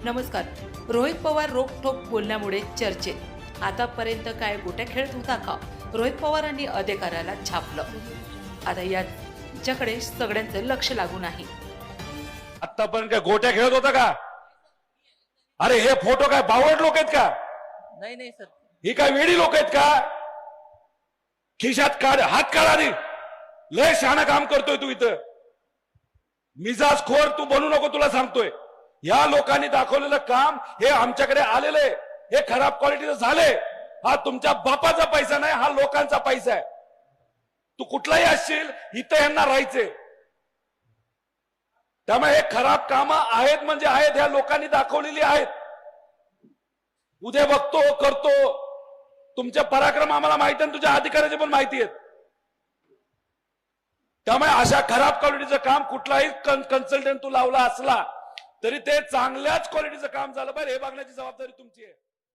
नमस्कार. रोहित पवार रोखठोक बोलण्यामुळे चर्चेत. आतापर्यंत काय गोट्या खेळत होता का? रोहित पवारांनी अधिकाऱ्याला छापलं. आता याच्याकडे सगळ्यांचं लक्ष लागून आहे. आतापर्यंत काय गोट्या खेळत होता का? अरे हे फोटो काय बावड लोक आहेत का? नाही सर. ही काय वेडी लोक आहेत का? खिशात काढ, हात काढ आधी. लय शहाणा काम करतोय तू इथं. मिजाज खोर तू बनू नको, तुला सांगतोय. या लोकांनी दाखवलेलं काम हे आमच्याकडे आलेलं आहे. हे खराब क्वालिटीचं झालंय. हा तुमच्या बापाचा पैसा नाही, हा लोकांचा पैसा आहे. तू कुठलाही असशील, इथं यांना राहायचे. त्यामुळे हे खराब कामं आहेत म्हणजे आहेत, ह्या लोकांनी दाखवलेली आहेत. उद्या बघतो, करतो. तुमचे पराक्रम आम्हाला माहिती आहे, तुझ्या अधिकाऱ्याची पण माहिती आहेत. त्यामुळे अशा खराब क्वालिटीचं काम कुठलाही कन्सल्टंट तू लावला असला तरी ते चांगल्याच क्वालिटीचं काम झालं पाहिजे, हे बघण्याची जबाबदारी तुमची आहे.